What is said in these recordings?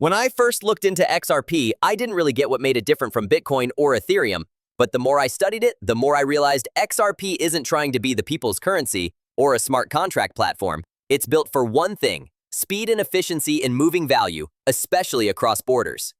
When I first looked into XRP, I didn't really get what made it different from Bitcoin or Ethereum, but the more I studied it, the more I realized XRP isn't trying to be the people's currency or a smart contract platform. It's built for one thing: speed and efficiency in moving value, especially across borders.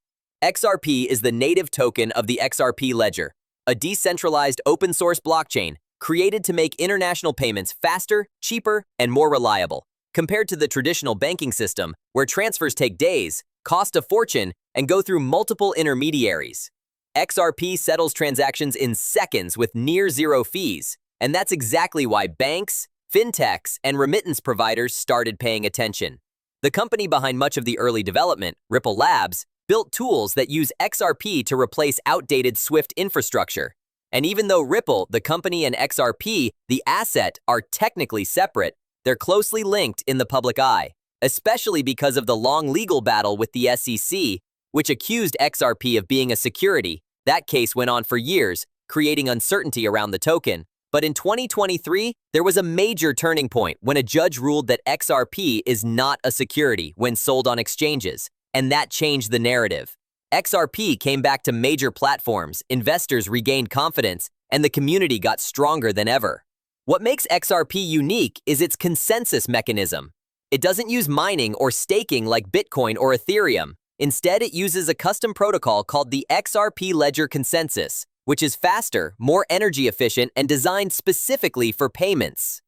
XRP is the native token of the XRP Ledger, a decentralized open-source blockchain created to make international payments faster, cheaper, and more reliable, compared to the traditional banking system where transfers take days, cost a fortune, and go through multiple intermediaries. XRP settles transactions in seconds with near zero fees, and that's exactly why banks, fintechs, and remittance providers started paying attention. The company behind much of the early development, Ripple Labs, built tools that use XRP to replace outdated Swift infrastructure. And even though Ripple, the company, and XRP, the asset, are technically separate, they're closely linked in the public eye, especially because of the long legal battle with the SEC, which accused XRP of being a security. That case went on for years, creating uncertainty around the token. But in 2023, there was a major turning point when a judge ruled that XRP is not a security when sold on exchanges, and that changed the narrative. XRP came back to major platforms, investors regained confidence, and the community got stronger than ever. What makes XRP unique is its consensus mechanism. It doesn't use mining or staking like Bitcoin or Ethereum. Instead, it uses a custom protocol called the XRP Ledger consensus, which is faster, more energy efficient, and designed specifically for payments.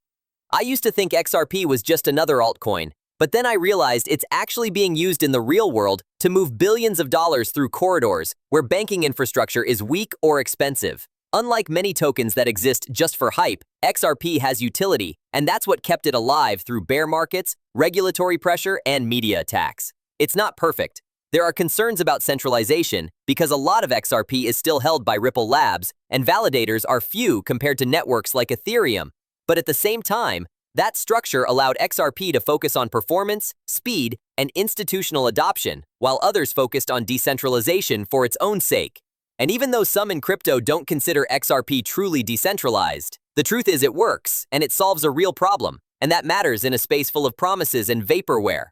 I used to think XRP was just another altcoin, but then I realized it's actually being used in the real world to move billions of dollars through corridors where banking infrastructure is weak or expensive. Unlike many tokens that exist just for hype, XRP has utility, and that's what kept it alive through bear markets, regulatory pressure, and media attacks. It's not perfect. There are concerns about centralization because a lot of XRP is still held by Ripple Labs, and validators are few compared to networks like Ethereum. But at the same time, that structure allowed XRP to focus on performance, speed, and institutional adoption, while others focused on decentralization for its own sake. And even though some in crypto don't consider XRP truly decentralized, the truth is it works, and it solves a real problem, and that matters in a space full of promises and vaporware.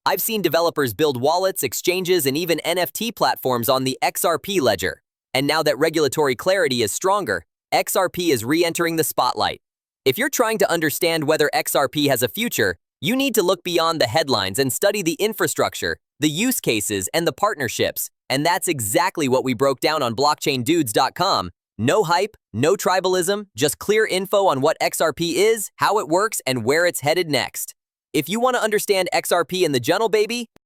I've seen developers build wallets, exchanges, and even NFT platforms on the XRP Ledger. And now that regulatory clarity is stronger, XRP is re-entering the spotlight. If you're trying to understand whether XRP has a future, you need to look beyond the headlines and study the infrastructure, the use cases, and the partnerships. And that's exactly what we broke down on blockchaindudes.com. No hype, no tribalism, just clear info on what XRP is, how it works, and where it's headed next. If you want to understand XRP in the jungle, baby,